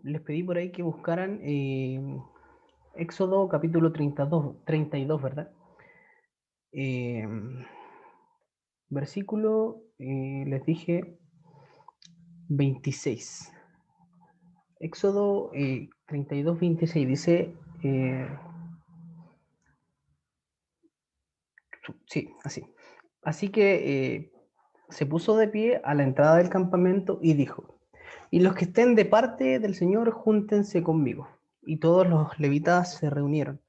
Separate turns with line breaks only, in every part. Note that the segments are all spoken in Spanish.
les pedí por ahí que buscaran Éxodo capítulo 32, ¿verdad? Eh, versículo, les dije 26. Éxodo 32, 26 dice, sí, así. Así que se puso de pie a la entrada del campamento y dijo, y los que estén de parte del Señor, júntense conmigo. Y todos los levitas se reunieron.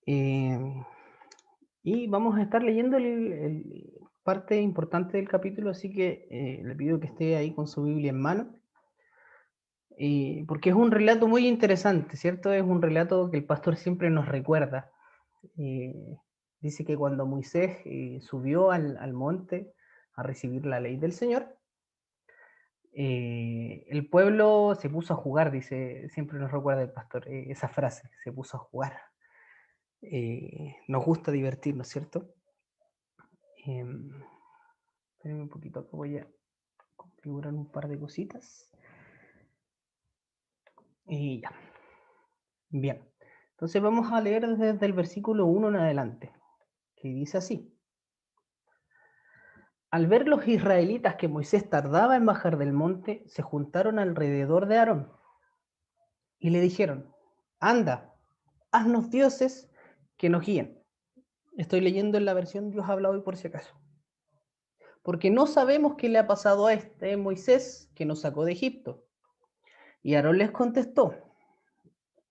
Eh, y vamos a estar leyendo parte importante del capítulo, así que le pido que esté ahí con su Biblia en mano, porque es un relato muy interesante, ¿cierto? Es un relato que el pastor siempre nos recuerda. Eh, dice que cuando Moisés subió al monte a recibir la ley del Señor, el pueblo se puso a jugar, dice, siempre nos recuerda el pastor esa frase, se puso a jugar. Nos gusta divertirnos, ¿cierto? Espérenme un poquito, acá voy a configurar un par de cositas. Y ya. Bien. Entonces vamos a leer desde el versículo 1 en adelante, que dice así. Al ver los israelitas que Moisés tardaba en bajar del monte, se juntaron alrededor de Aarón y le dijeron, anda, haznos dioses que nos guíen. Estoy leyendo en la versión Dios habla hoy por si acaso. Porque no sabemos qué le ha pasado a este Moisés que nos sacó de Egipto. Y Aarón les contestó,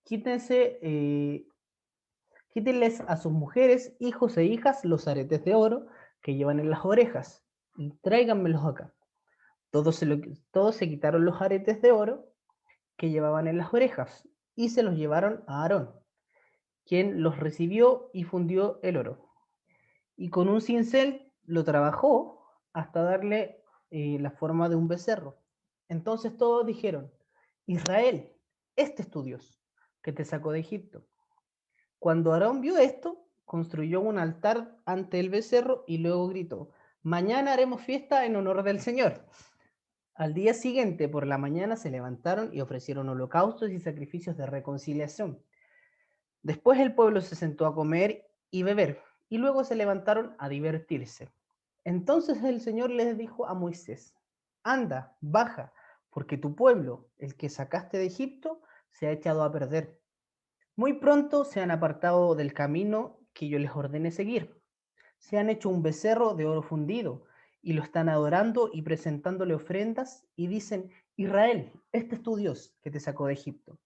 quítense, quítenles a sus mujeres, hijos e hijas los aretes de oro que llevan en las orejas y tráiganmelos acá. Todos se quitaron los aretes de oro que llevaban en las orejas y se los llevaron a Aarón, quien los recibió y fundió el oro. Y con un cincel lo trabajó hasta darle la forma de un becerro. Entonces todos dijeron, Israel, este es tu Dios, que te sacó de Egipto. Cuando Aarón vio esto, construyó un altar ante el becerro y luego gritó, mañana haremos fiesta en honor del Señor. Al día siguiente, por la mañana, se levantaron y ofrecieron holocaustos y sacrificios de reconciliación. Después el pueblo se sentó a comer y beber, y luego se levantaron a divertirse. Entonces el Señor les dijo a Moisés, anda, baja, porque tu pueblo, el que sacaste de Egipto, se ha echado a perder. Muy pronto se han apartado del camino que yo les ordené seguir. Se han hecho un becerro de oro fundido y lo están adorando y presentándole ofrendas y dicen, Israel, este es tu Dios que te sacó de Egipto.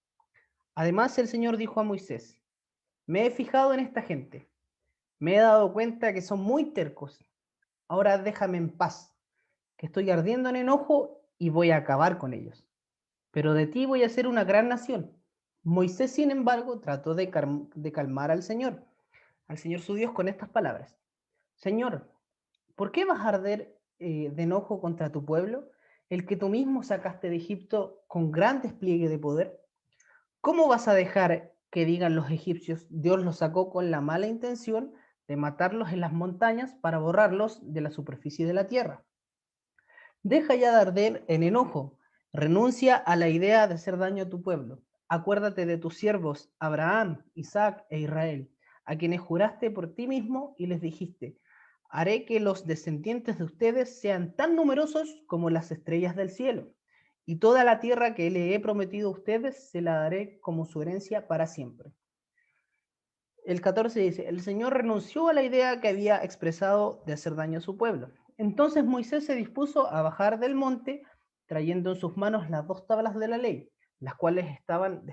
Además el Señor dijo a Moisés, me he fijado en esta gente, me he dado cuenta que son muy tercos. Ahora déjame en paz, que estoy ardiendo en enojo y voy a acabar con ellos. Pero de ti voy a hacer una gran nación. Moisés, sin embargo, trató de calmar al Señor su Dios con estas palabras. Señor, ¿por qué vas a arder de enojo contra tu pueblo, el que tú mismo sacaste de Egipto con gran despliegue de poder? ¿Cómo vas a dejar que digan los egipcios, Dios los sacó con la mala intención de matarlos en las montañas para borrarlos de la superficie de la tierra? Deja ya de arder en enojo, renuncia a la idea de hacer daño a tu pueblo. Acuérdate de tus siervos Abraham, Isaac e Israel, a quienes juraste por ti mismo y les dijiste, haré que los descendientes de ustedes sean tan numerosos como las estrellas del cielo, y toda la tierra que le he prometido a ustedes se la daré como su herencia para siempre. El 14 dice, el Señor renunció a la idea que había expresado de hacer daño a su pueblo. Entonces Moisés se dispuso a bajar del monte, trayendo en sus manos las dos tablas de la ley, las cuales estaban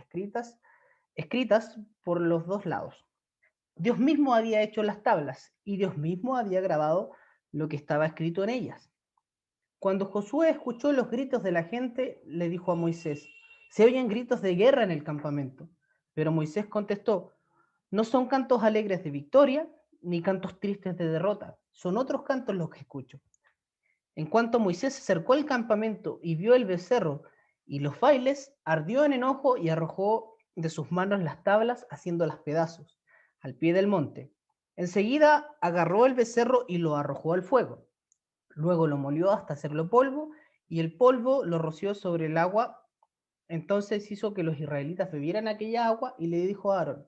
escritas por los dos lados. Dios mismo había hecho las tablas y Dios mismo había grabado lo que estaba escrito en ellas. Cuando Josué escuchó los gritos de la gente, le dijo a Moisés, se oyen gritos de guerra en el campamento. Pero Moisés contestó, no son cantos alegres de victoria, ni cantos tristes de derrota, son otros cantos los que escucho. En cuanto Moisés se acercó al campamento y vio el becerro y los bailes, ardió en enojo y arrojó de sus manos las tablas, haciéndolas pedazos, al pie del monte. Enseguida agarró el becerro y lo arrojó al fuego. Luego lo molió hasta hacerlo polvo y el polvo lo roció sobre el agua Entonces hizo que los israelitas bebieran aquella agua y le dijo a Aarón,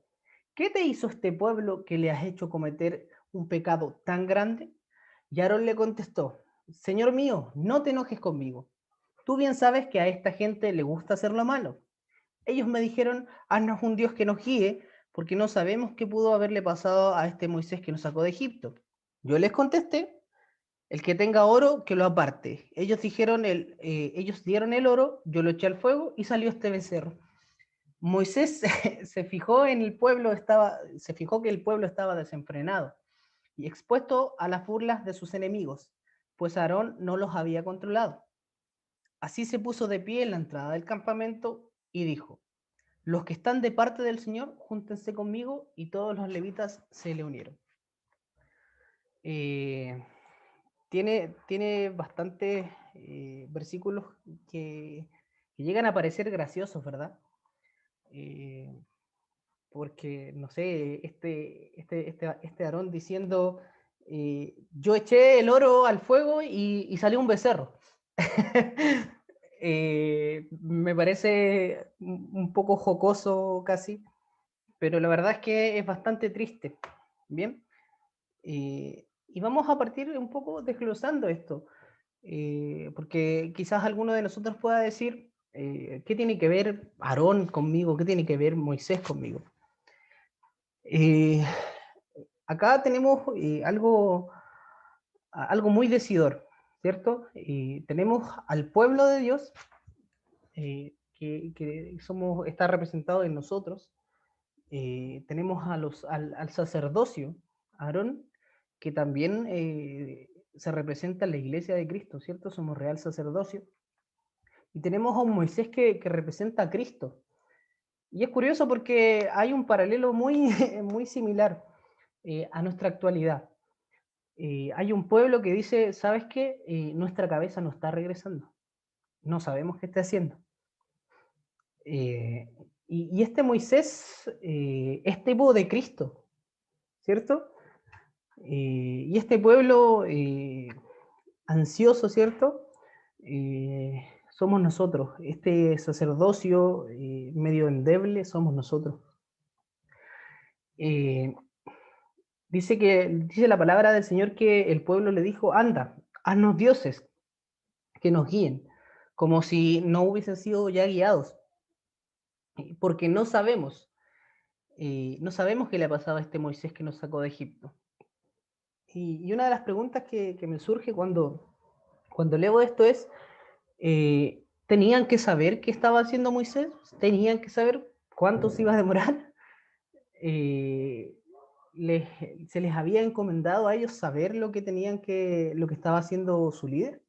¿qué te hizo este pueblo que le has hecho cometer un pecado tan grande? Y Aarón le contestó, Señor mío, no te enojes conmigo. Tú bien sabes que a esta gente le gusta hacer lo malo. Ellos me dijeron, haznos un Dios que nos guíe, porque no sabemos qué pudo haberle pasado a este Moisés que nos sacó de Egipto. Yo les contesté, el que tenga oro, que lo aparte. Ellos dieron el oro, yo lo eché al fuego y salió este becerro. Moisés se fijó en el pueblo, se fijó que el pueblo estaba desenfrenado y expuesto a las burlas de sus enemigos, pues Aarón no los había controlado. Así se puso de pie en la entrada del campamento y dijo, los que están de parte del Señor, júntense conmigo, y todos los levitas se le unieron. Tiene bastantes versículos que llegan a parecer graciosos, ¿verdad? Porque, no sé, este Aarón diciendo, yo eché el oro al fuego y salió un becerro. Me parece un poco jocoso casi, pero la verdad es que es bastante triste. Bien, y vamos a partir un poco desglosando esto, porque quizás alguno de nosotros pueda decir, ¿qué tiene que ver Aarón conmigo? ¿Qué tiene que ver Moisés conmigo? Acá tenemos algo muy decidor, ¿cierto? Tenemos al pueblo de Dios, que está representado en nosotros. Tenemos al sacerdocio, Aarón, que también se representa en la iglesia de Cristo, ¿cierto? Somos real sacerdocio. Y tenemos a un Moisés que representa a Cristo. Y es curioso porque hay un paralelo muy, muy similar a nuestra actualidad. Hay un pueblo que dice, ¿sabes qué? Nuestra cabeza no está regresando. No sabemos qué está haciendo. Y este Moisés es tipo de Cristo, ¿cierto? Y este pueblo ansioso, ¿cierto? Somos nosotros. Este sacerdocio medio endeble somos nosotros. Dice la palabra del Señor que el pueblo le dijo, anda, haznos dioses que nos guíen, como si no hubiesen sido ya guiados, porque no sabemos qué le ha pasado a este Moisés que nos sacó de Egipto. Y una de las preguntas que me surge cuando leo esto es, ¿tenían que saber qué estaba haciendo Moisés? ¿Tenían que saber cuánto se iba a demorar? Eh, les, ¿Se les había encomendado a ellos saber lo que estaba haciendo su líder?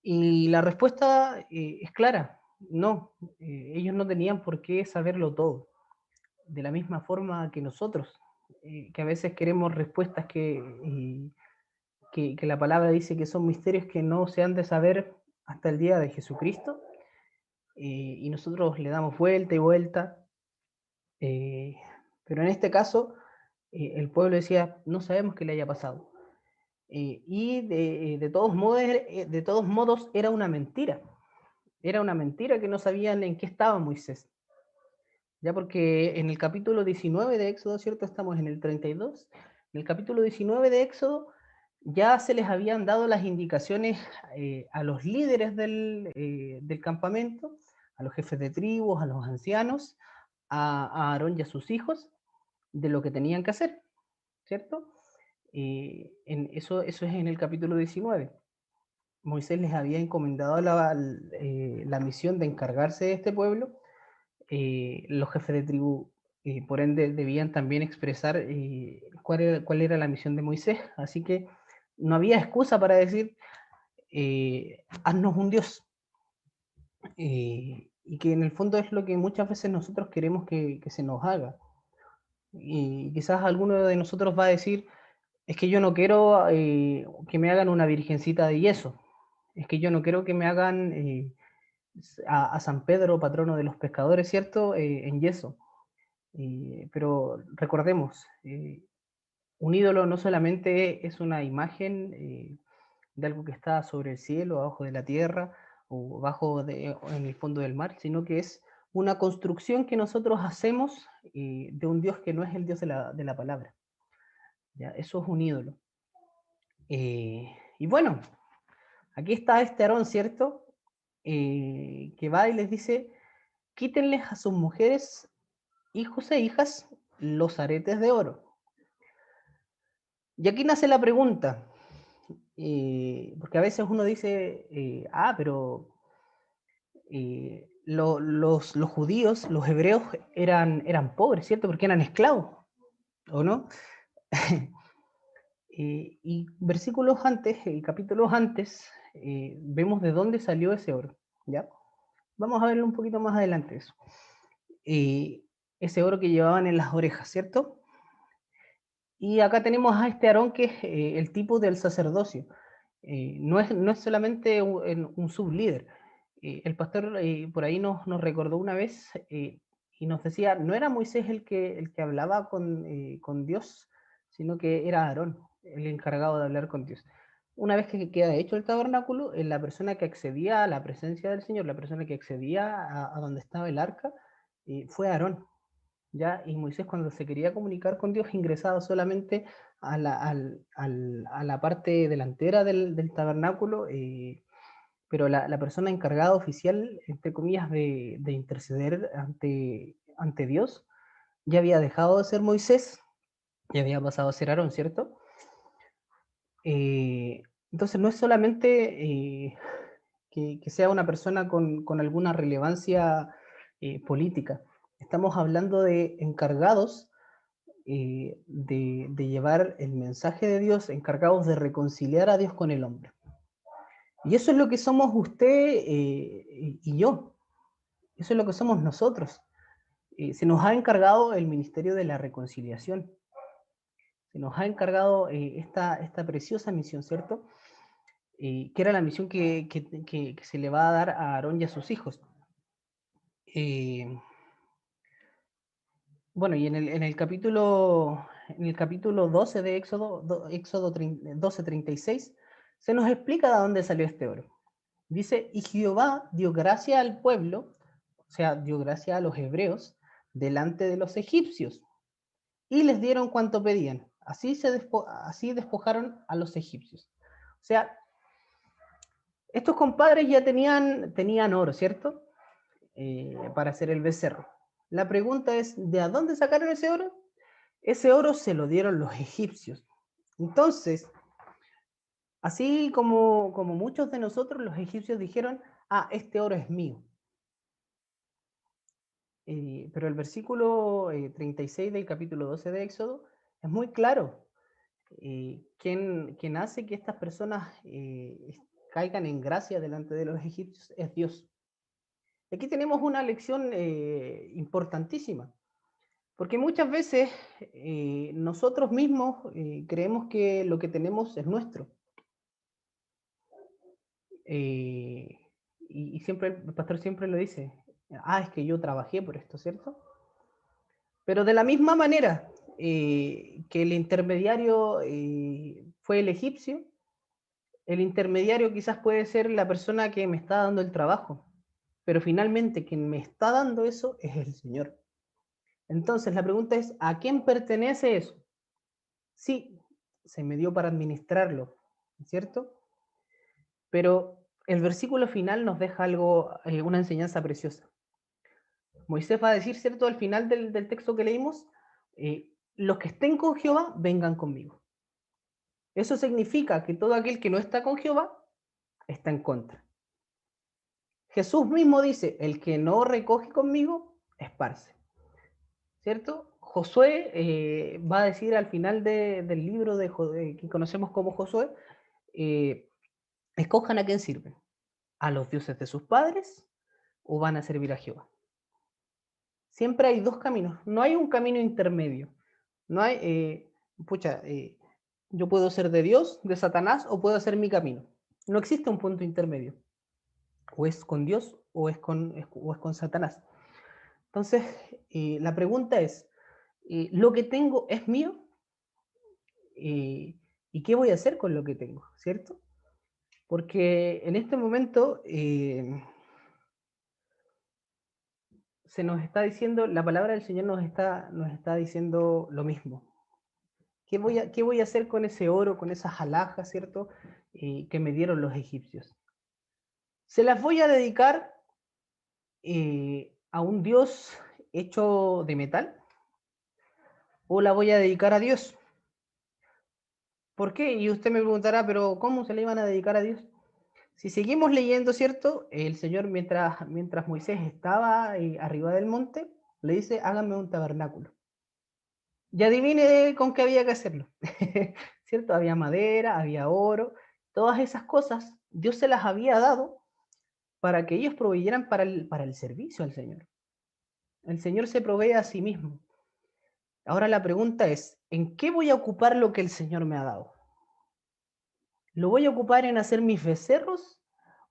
Y la respuesta es clara, no, ellos no tenían por qué saberlo todo, de la misma forma que nosotros, que a veces queremos respuestas que la palabra dice que son misterios que no se han de saber hasta el día de Jesucristo, y nosotros le damos vuelta y vuelta, eh, pero en este caso el pueblo decía, no sabemos qué le haya pasado. Y de todos modos era una mentira. Era una mentira que no sabían en qué estaba Moisés. Ya porque en el capítulo 19 de Éxodo, ¿cierto? Estamos en el 32. En el capítulo 19 de Éxodo ya se les habían dado las indicaciones a los líderes del campamento, a los jefes de tribus, a los ancianos, a Aarón y a sus hijos, de lo que tenían que hacer, ¿cierto? Eso es en el capítulo 19. Moisés les había encomendado la misión de encargarse de este pueblo. Los jefes de tribu, por ende, debían también expresar cuál era la misión de Moisés. Así que no había excusa para decir, haznos un Dios. Y que en el fondo es lo que muchas veces nosotros queremos que se nos haga. Y quizás alguno de nosotros va a decir, es que yo no quiero que me hagan una virgencita de yeso. Es que yo no quiero que me hagan a San Pedro, patrono de los pescadores, ¿cierto? En yeso. Pero recordemos, un ídolo no solamente es una imagen de algo que está sobre el cielo, abajo de la tierra, o o en el fondo del mar, sino que es una construcción que nosotros hacemos de un Dios que no es el Dios de la palabra. ¿Ya? Eso es un ídolo. Y bueno, aquí está este Aarón, ¿cierto? Que va y les dice, quítenles a sus mujeres, hijos e hijas, los aretes de oro. Y aquí nace la pregunta, porque a veces uno dice, pero los judíos, los hebreos, eran pobres, ¿cierto? Porque eran esclavos, ¿o no? Y versículos antes, capítulos antes, vemos de dónde salió ese oro, ¿ya? Vamos a verlo un poquito más adelante eso. Ese oro que llevaban en las orejas, ¿cierto? Y acá tenemos a este Aarón que es el tipo del sacerdocio. No es solamente un sublíder. El pastor por ahí nos recordó una vez y nos decía, no era Moisés el que hablaba con Dios, sino que era Aarón, el encargado de hablar con Dios. Una vez que queda hecho el tabernáculo, la persona que accedía a la presencia del Señor, la persona que accedía a donde estaba el arca, fue Aarón. ¿Ya? Y Moisés cuando se quería comunicar con Dios ingresaba solamente a la parte delantera del tabernáculo, pero la persona encargada oficial, entre comillas, de interceder ante Dios, ya había dejado de ser Moisés y había pasado a ser Aarón, ¿cierto? Entonces no es solamente que sea una persona con alguna relevancia política, estamos hablando de encargados de llevar el mensaje de Dios, encargados de reconciliar a Dios con el hombre. Y eso es lo que somos usted y yo. Eso es lo que somos nosotros. Se nos ha encargado el ministerio de la reconciliación. Se nos ha encargado esta preciosa misión, ¿cierto? Que era la misión que se le va a dar a Aarón y a sus hijos. Bueno, y en el capítulo 12 de Éxodo 12:36, se nos explica de dónde salió este oro. Dice, y Jehová dio gracia al pueblo, o sea, dio gracia a los hebreos, delante de los egipcios, y les dieron cuanto pedían. Así despojaron a los egipcios. O sea, estos compadres ya tenían oro, ¿cierto? Para hacer el becerro. La pregunta es, ¿de dónde sacaron ese oro? Ese oro se lo dieron los egipcios. Entonces, así como muchos de nosotros, los egipcios dijeron, este oro es mío. Pero el versículo 36 del capítulo 12 de Éxodo es muy claro. Quien hace que estas personas caigan en gracia delante de los egipcios es Dios. Aquí tenemos una lección importantísima, porque muchas veces nosotros mismos creemos que lo que tenemos es nuestro. Y siempre el pastor siempre lo dice, es que yo trabajé por esto, ¿cierto? Pero de la misma manera que el intermediario fue el egipcio, el intermediario quizás puede ser la persona que me está dando el trabajo, pero finalmente quien me está dando eso es el Señor. Entonces la pregunta es, ¿a quién pertenece eso? Sí, se me dio para administrarlo, ¿cierto? Pero el versículo final nos deja una enseñanza preciosa. Moisés va a decir, ¿cierto? Al final del texto que leímos, los que estén con Jehová, vengan conmigo. Eso significa que todo aquel que no está con Jehová, está en contra. Jesús mismo dice, el que no recoge conmigo, esparce. ¿Cierto? Josué va a decir al final del libro que conocemos como Josué, escojan a quién sirven, a los dioses de sus padres o van a servir a Jehová. Siempre hay dos caminos, no hay un camino intermedio. No hay, yo puedo ser de Dios, de Satanás, o puedo hacer mi camino. No existe un punto intermedio. O es con Dios o es con Satanás. Entonces, la pregunta es, ¿lo que tengo es mío? ¿Y qué voy a hacer con lo que tengo? ¿Cierto? Porque en este momento se nos está diciendo, la palabra del Señor nos está diciendo lo mismo. Qué voy a hacer con ese oro, con esas alhajas, ¿cierto? Que me dieron los egipcios. Se las voy a dedicar a un Dios hecho de metal, o la voy a dedicar a Dios. ¿Por qué? Y usted me preguntará, pero ¿cómo se le iban a dedicar a Dios? Si seguimos leyendo, ¿cierto? El Señor, mientras Moisés estaba arriba del monte, le dice, háganme un tabernáculo. Y adivine con qué había que hacerlo, ¿cierto? Había madera, había oro, todas esas cosas, Dios se las había dado para que ellos proveyeran para el servicio al Señor. El Señor se provee a sí mismo. Ahora la pregunta es, ¿en qué voy a ocupar lo que el Señor me ha dado? ¿Lo voy a ocupar en hacer mis becerros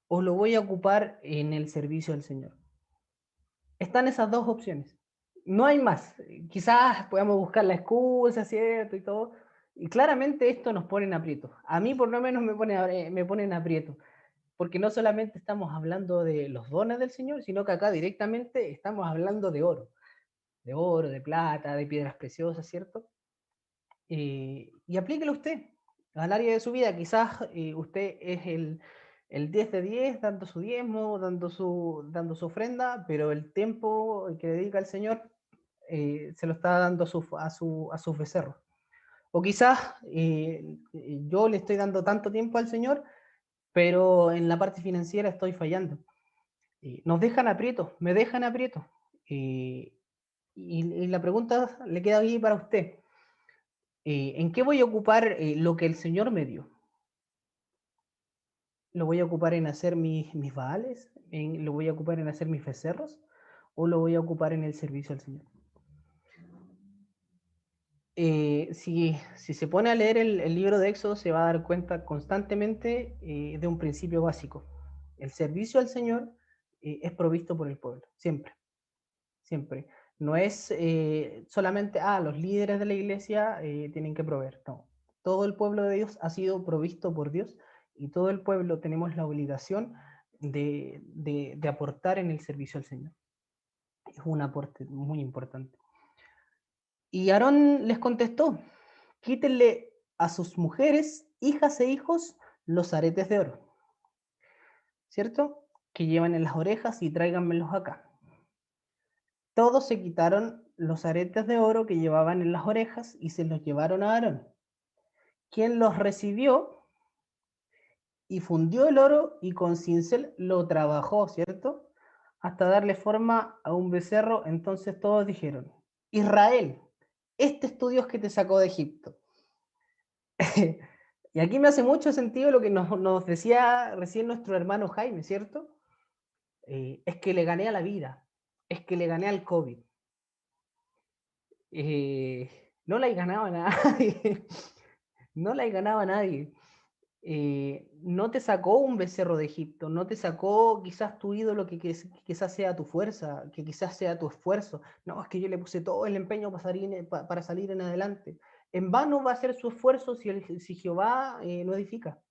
o lo voy a ocupar en el servicio al Señor? Están esas dos opciones. No hay más. Quizás podamos buscar la excusa, ¿cierto? Y todo. Y claramente esto nos pone en aprieto. A mí por lo menos me pone en aprieto. Porque no solamente estamos hablando de los dones del Señor, sino que acá directamente estamos hablando de oro. De oro, de plata, de piedras preciosas, ¿cierto? Y aplíquelo usted al área de su vida. Quizás usted es el 10 de 10 dando su diezmo, dando su ofrenda, pero el tiempo que dedica el Señor se lo está dando a sus becerros. O quizás yo le estoy dando tanto tiempo al Señor, pero en la parte financiera estoy fallando. Nos dejan aprietos, me dejan aprietos. Y la pregunta le queda aquí para usted. ¿En qué voy a ocupar lo que el Señor me dio? ¿Lo voy a ocupar en hacer mis baales? ¿Lo voy a ocupar en hacer mis becerros? ¿O lo voy a ocupar en el servicio al Señor? Si se pone a leer el libro de Éxodo, se va a dar cuenta constantemente de un principio básico. El servicio al Señor es provisto por el pueblo, siempre, siempre. No es solamente, los líderes de la iglesia tienen que proveer, no. Todo el pueblo de Dios ha sido provisto por Dios y todo el pueblo tenemos la obligación de aportar en el servicio al Señor. Es un aporte muy importante. Y Aarón les contestó, quítenle a sus mujeres, hijas e hijos, los aretes de oro, ¿cierto? Que llevan en las orejas y tráiganmelos acá. Todos se quitaron los aretes de oro que llevaban en las orejas y se los llevaron a Aarón, quien los recibió y fundió el oro y con cincel lo trabajó, ¿cierto? Hasta darle forma a un becerro. Entonces todos dijeron, Israel, este es tu Dios que te sacó de Egipto. Y aquí me hace mucho sentido lo que nos decía recién nuestro hermano Jaime, ¿cierto? Es que le gané a la vida, es que le gané al COVID. No la he ganado a nadie, no la he ganado a nadie. No te sacó un becerro de Egipto, no te sacó quizás tu ídolo que quizás sea tu fuerza, que quizás sea tu esfuerzo. No, es que yo le puse todo el empeño para salir en adelante. En vano va a ser su esfuerzo si Jehová no edifica.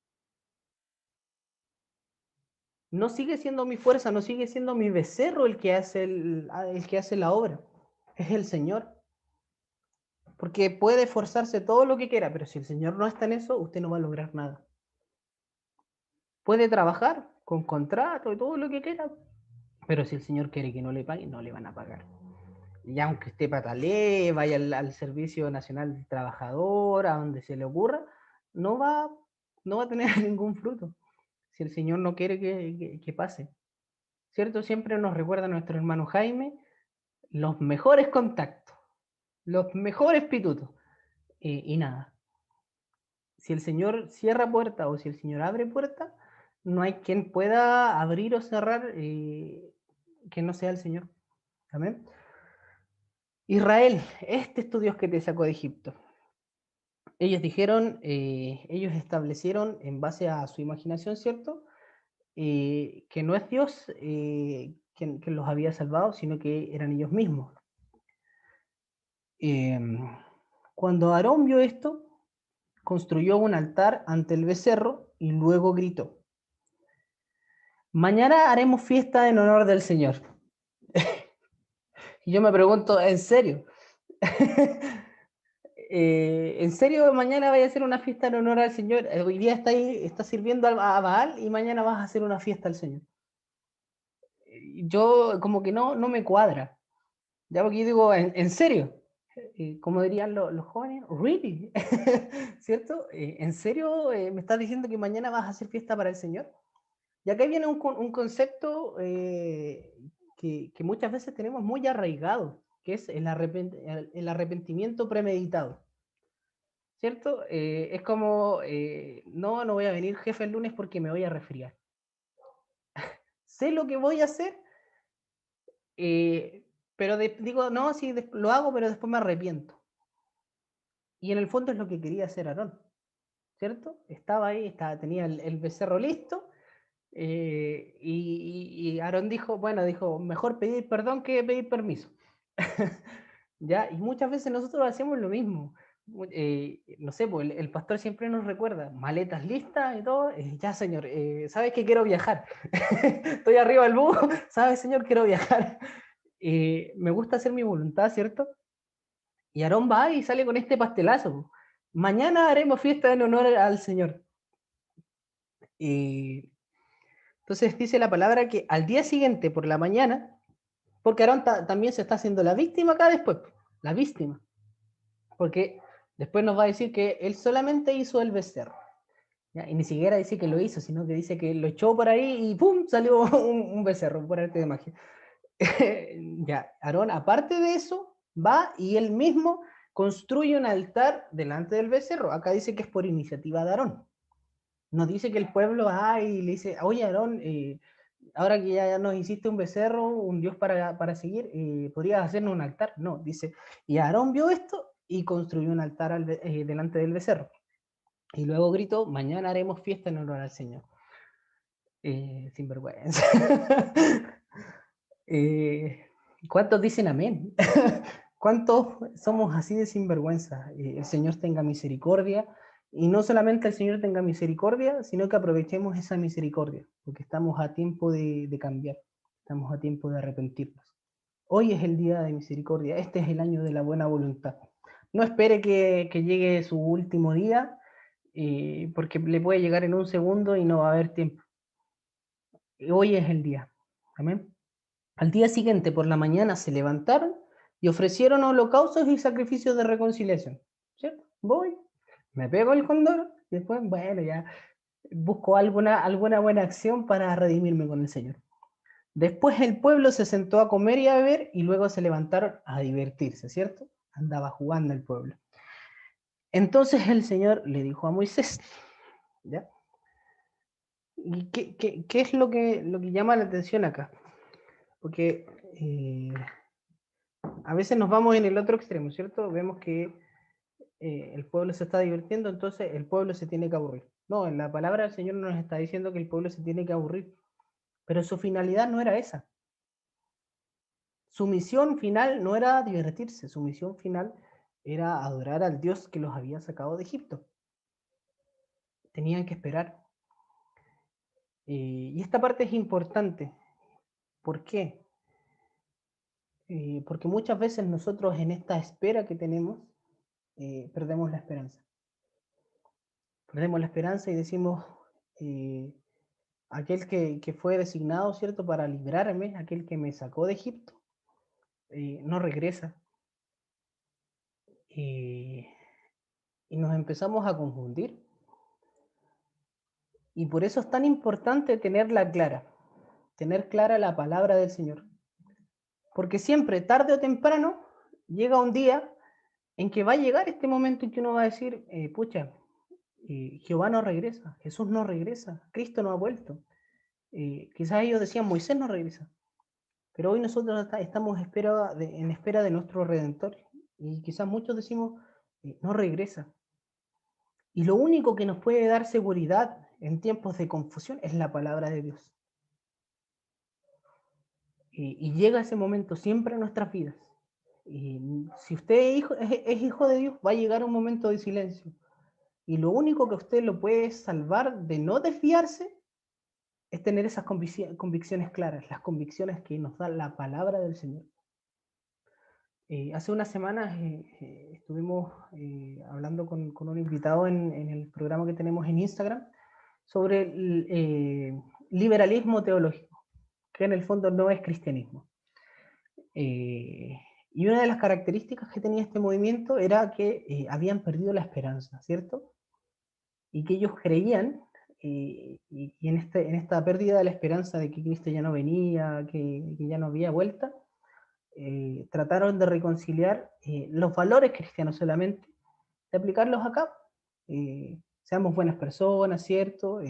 No sigue siendo mi fuerza, no sigue siendo mi becerro el que hace, el que hace la obra. Es el Señor. Porque puede esforzarse todo lo que quiera, pero si el Señor no está en eso, usted no va a lograr nada. Puede trabajar con contrato y todo lo que quiera, pero si el Señor quiere que no le paguen, no le van a pagar. Y aunque esté patalee, vaya al Servicio Nacional del Trabajador, a donde se le ocurra, no va, no va a tener ningún fruto. Si el Señor no quiere que pase. ¿Cierto? Siempre nos recuerda nuestro hermano Jaime los mejores contactos, los mejores pitutos. Y nada, si el Señor cierra puerta o si el Señor abre puerta, no hay quien pueda abrir o cerrar que no sea el Señor. Amén. Israel, este es tu Dios que te sacó de Egipto. Ellos dijeron, ellos establecieron en base a su imaginación, ¿cierto? Que no es Dios quien los había salvado, sino que eran ellos mismos. Cuando Aarón vio esto, construyó un altar ante el becerro y luego gritó. mañana haremos fiesta en honor del Señor. Y yo me pregunto, ¿en serio? ¿En serio mañana vaya a hacer una fiesta en honor al Señor? Hoy día está sirviendo a Baal y mañana vas a hacer una fiesta al Señor. Yo como que no me cuadra. Ya porque yo digo, ¿en serio? Como dirían los jóvenes, ¿really? ¿Cierto? ¿En serio me estás diciendo que mañana vas a hacer fiesta para el Señor? Y acá viene un concepto que muchas veces tenemos muy arraigado, que es el arrepentimiento premeditado. ¿Cierto? Es como, no voy a venir jefe el lunes porque me voy a resfriar. Sé lo que voy a hacer, pero digo, no, sí, lo hago, pero después me arrepiento. Y en el fondo es lo que quería hacer Aarón, ¿cierto? Estaba ahí, tenía el becerro listo, y Aarón dijo, mejor pedir perdón que pedir permiso. ¿Ya? Y muchas veces nosotros hacemos lo mismo. No sé, pues el pastor siempre nos recuerda, maletas listas y todo, ya señor, sabes que quiero viajar, estoy arriba del bus, sabes señor, quiero viajar. Me gusta hacer mi voluntad, ¿cierto? Y Aarón va y sale con este pastelazo. Mañana haremos fiesta en honor al Señor. Entonces dice la palabra que al día siguiente por la mañana, porque Aarón también se está haciendo la víctima acá después, la víctima, porque después nos va a decir que él solamente hizo el becerro. ¿Ya? Y ni siquiera dice que lo hizo, sino que dice que lo echó por ahí y ¡pum! Salió un becerro por arte de magia. Ya, Aarón, aparte de eso, va y él mismo construye un altar delante del becerro. Acá dice que es por iniciativa de Aarón. No dice que el pueblo va y le dice, oye Aarón, ahora que ya nos hiciste un becerro, un dios para seguir, ¿podrías hacernos un altar? No, dice, y Aarón vio esto y construyó un altar delante del becerro. Y luego gritó, mañana haremos fiesta en honor al Señor. Sin vergüenza. ¿Cuántos dicen amén? ¿Cuántos somos así de sinvergüenza? El Señor tenga misericordia, y no solamente el Señor tenga misericordia, sino que aprovechemos esa misericordia, porque estamos a tiempo de cambiar, estamos a tiempo de arrepentirnos. Hoy es el día de misericordia, este es el año de la buena voluntad. No espere que llegue su último día, porque le puede llegar en un segundo y no va a haber tiempo. Hoy es el día. Amén. Al día siguiente, por la mañana, se levantaron y ofrecieron holocaustos y sacrificios de reconciliación. ¿Cierto? Voy, me pego el cóndor y después, bueno, ya busco alguna buena acción para redimirme con el Señor. Después el pueblo se sentó a comer y a beber y luego se levantaron a divertirse, ¿cierto? Andaba jugando el pueblo. Entonces el Señor le dijo a Moisés, ¿ya? ¿Y qué es lo que llama la atención acá? Porque a veces nos vamos en el otro extremo, ¿cierto? Vemos que el pueblo se está divirtiendo, entonces el pueblo se tiene que aburrir. No, en la palabra del Señor no nos está diciendo que el pueblo se tiene que aburrir, pero su finalidad no era esa. Su misión final no era divertirse, su misión final era adorar al Dios que los había sacado de Egipto. Tenían que esperar. Y esta parte es importante. ¿Por qué? Porque muchas veces nosotros en esta espera que tenemos, perdemos la esperanza. Perdemos la esperanza y decimos, aquel que fue designado, ¿cierto?, para librarme, aquel que me sacó de Egipto, no regresa. Y nos empezamos a confundir. Y por eso es tan importante tenerla clara, tener clara la palabra del Señor. Porque siempre, tarde o temprano, llega un día en que va a llegar este momento en que uno va a decir, pucha, Jehová no regresa, Jesús no regresa, Cristo no ha vuelto. Quizás ellos decían, Moisés no regresa. Pero hoy nosotros estamos en espera de nuestro Redentor. Y quizás muchos decimos, no regresa. Y lo único que nos puede dar seguridad en tiempos de confusión es la palabra de Dios. Y llega ese momento siempre en nuestras vidas. Y si usted es hijo de Dios, va a llegar un momento de silencio. Y lo único que usted lo puede salvar de no desviarse es tener esas convicciones claras, las convicciones que nos da la palabra del Señor. Hace unas semanas estuvimos hablando con un invitado en el programa que tenemos en Instagram sobre el liberalismo teológico, que en el fondo no es cristianismo. Y una de las características que tenía este movimiento era que habían perdido la esperanza, ¿cierto? Y que ellos creían, y en esta pérdida de la esperanza de que Cristo ya no venía, que ya no había vuelta, trataron de reconciliar los valores cristianos solamente, de aplicarlos acá. Seamos buenas personas, ¿cierto?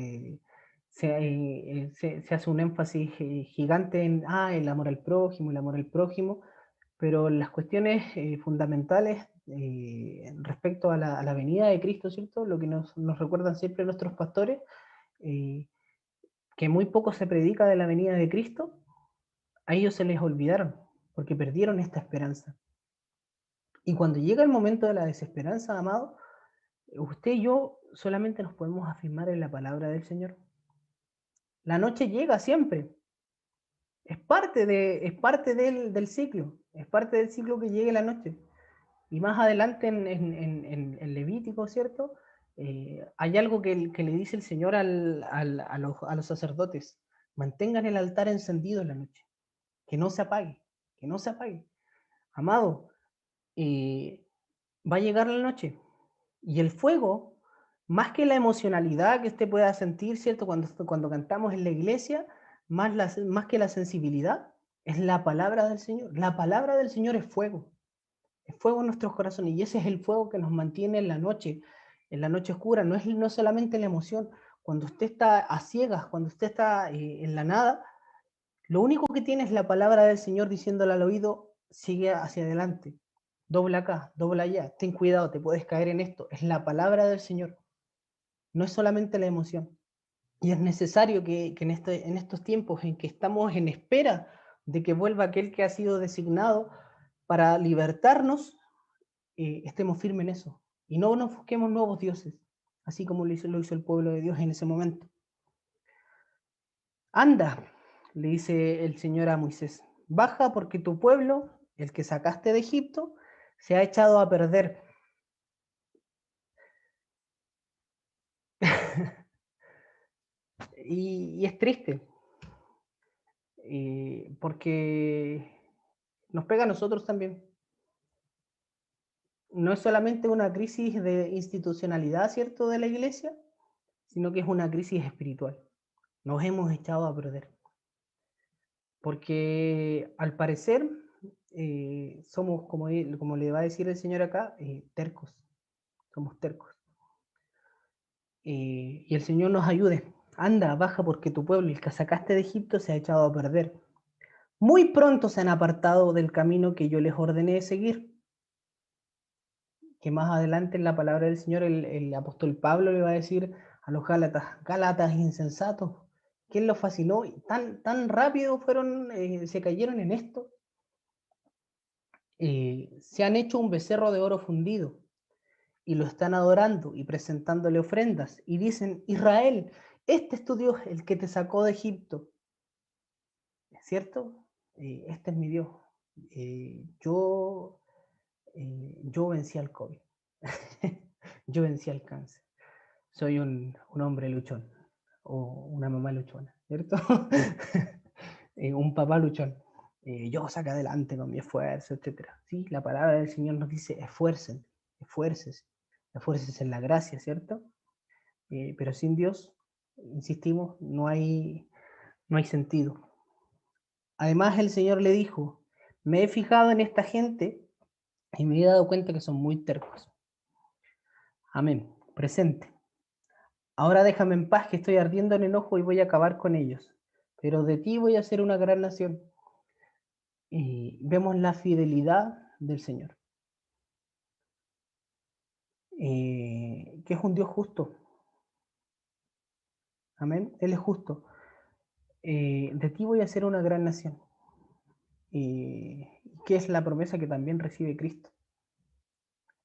Se hace un énfasis gigante en el amor al prójimo, el amor al prójimo, pero las cuestiones fundamentales respecto a la venida de Cristo, ¿cierto? Lo que nos recuerdan siempre nuestros pastores, que muy poco se predica de la venida de Cristo, a ellos se les olvidaron, porque perdieron esta esperanza. Y cuando llega el momento de la desesperanza, amado, usted y yo solamente nos podemos afirmar en la palabra del Señor. La noche llega siempre. Es parte del ciclo. Es parte del ciclo que llegue la noche. Y más adelante en Levítico, ¿cierto? Hay algo que le dice el Señor a los sacerdotes. Mantengan el altar encendido en la noche. Que no se apague. Que no se apague. Amado, va a llegar la noche. Y el fuego, más que la emocionalidad que usted pueda sentir, ¿cierto? Cuando cantamos en la iglesia, más que la sensibilidad, es la palabra del Señor. La palabra del Señor es fuego en nuestros corazones, y ese es el fuego que nos mantiene en la noche oscura. No es solamente la emoción. Cuando usted está a ciegas, cuando usted está en la nada, lo único que tiene es la palabra del Señor diciéndole al oído, sigue hacia adelante, dobla acá, dobla allá, ten cuidado, te puedes caer en esto. Es la palabra del Señor, no es solamente la emoción. Y es necesario que en estos tiempos en que estamos en espera de que vuelva aquel que ha sido designado para libertarnos, estemos firmes en eso. Y no nos busquemos nuevos dioses, así como lo hizo el pueblo de Dios en ese momento. Anda, le dice el Señor a Moisés, baja porque tu pueblo, el que sacaste de Egipto, se ha echado a perder. y es triste, porque nos pega a nosotros también. No es solamente una crisis de institucionalidad, ¿cierto?, de la iglesia, sino que es una crisis espiritual. Nos hemos echado a perder. Porque al parecer somos, como le va a decir el Señor acá, tercos. Somos tercos. Y el Señor nos ayude. Anda, baja porque tu pueblo, el que sacaste de Egipto, se ha echado a perder. Muy pronto se han apartado del camino que yo les ordené seguir. Que más adelante en la palabra del Señor el apóstol Pablo le va a decir a los Gálatas insensatos, ¿quién los fascinó? Tan rápido se cayeron en esto. Se han hecho un becerro de oro fundido y lo están adorando y presentándole ofrendas y dicen, Israel, este es tu Dios, el que te sacó de Egipto. ¿Es cierto? Este es mi Dios. Yo vencí al COVID. Yo vencí al cáncer. Soy un hombre luchón o una mamá luchona, ¿cierto? Un papá luchón. Yo saco adelante con mi esfuerzo, etc. ¿Sí? La palabra del Señor nos dice, esfuércese en la gracia, ¿cierto? Pero sin Dios, insistimos, no hay sentido. Además, el Señor le dijo, me he fijado en esta gente y me he dado cuenta que son muy tercos. Amén. Presente. Ahora déjame en paz, que estoy ardiendo en enojo y voy a acabar con ellos. Pero de ti voy a hacer una gran nación. Y vemos la fidelidad del Señor. Que es un Dios justo. Amén. Él es justo. De ti voy a hacer una gran nación. Que es la promesa que también recibe Cristo.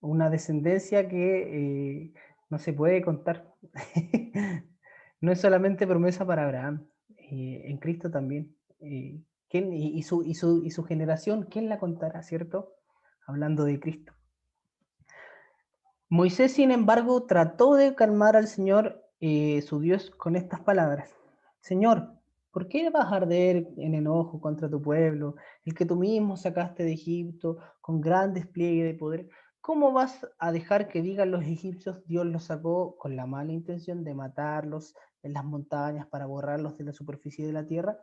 Una descendencia que no se puede contar. No es solamente promesa para Abraham, en Cristo también. Y su generación, ¿quién la contará, cierto? Hablando de Cristo. Moisés, sin embargo, trató de calmar al Señor, su Dios, con estas palabras. Señor, ¿por qué vas a arder en enojo contra tu pueblo, el que tú mismo sacaste de Egipto con gran despliegue de poder? ¿Cómo vas a dejar que digan los egipcios, Dios los sacó con la mala intención de matarlos en las montañas para borrarlos de la superficie de la tierra?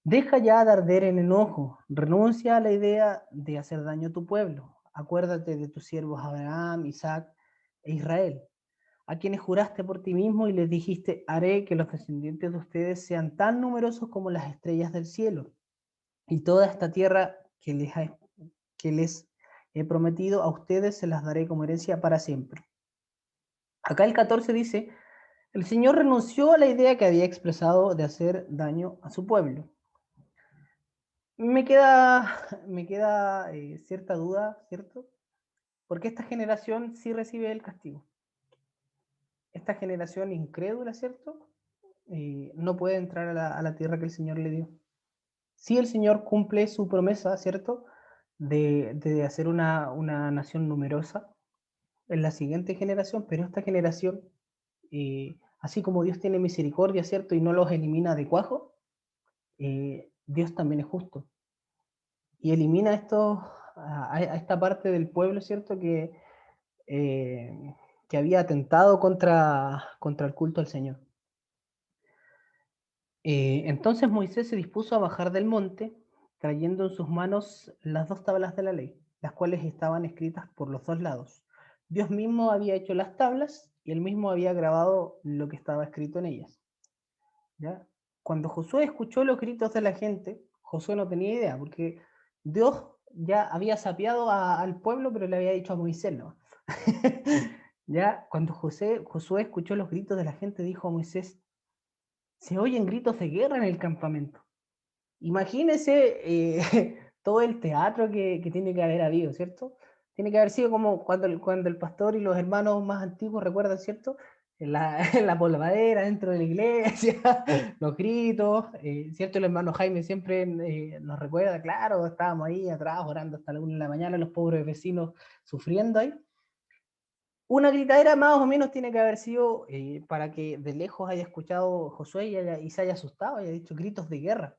Deja ya de arder en enojo, renuncia a la idea de hacer daño a tu pueblo. Acuérdate de tus siervos Abraham, Isaac e Israel, a quienes juraste por ti mismo y les dijiste, haré que los descendientes de ustedes sean tan numerosos como las estrellas del cielo. Y toda esta tierra que les he prometido a ustedes se las daré como herencia para siempre. Acá el 14 dice, el Señor renunció a la idea que había expresado de hacer daño a su pueblo. Me queda cierta duda, ¿cierto? Porque esta generación sí recibe el castigo. Esta generación incrédula, ¿cierto? No puede entrar a la tierra que el Señor le dio. Sí, el Señor cumple su promesa, ¿cierto? De hacer una nación numerosa en la siguiente generación, pero esta generación, así como Dios tiene misericordia, ¿cierto? Y no los elimina de cuajo, Dios también es justo. Y elimina a esta parte del pueblo, ¿cierto? Que había atentado contra el culto al Señor. Entonces Moisés se dispuso a bajar del monte, trayendo en sus manos las 2 tablas de la ley, las cuales estaban escritas por los 2 lados. Dios mismo había hecho las tablas y él mismo había grabado lo que estaba escrito en ellas. ¿Ya? Cuando Josué escuchó los gritos de la gente, Josué no tenía idea, porque Dios ya había sapeado al pueblo, pero le había dicho a Moisés, ¿no? Ya, cuando Josué escuchó los gritos de la gente, dijo a Moisés, se oyen gritos de guerra en el campamento. Imagínese todo el teatro que tiene que haber habido, ¿cierto? Tiene que haber sido como cuando el pastor y los hermanos más antiguos recuerdan, ¿cierto? En la polvadera, dentro de la iglesia, los gritos, ¿cierto? El hermano Jaime siempre nos recuerda, claro, estábamos ahí atrás orando hasta la 1 de la mañana, los pobres vecinos sufriendo ahí. Una gritadera más o menos tiene que haber sido para que de lejos haya escuchado Josué y se haya asustado, haya dicho gritos de guerra.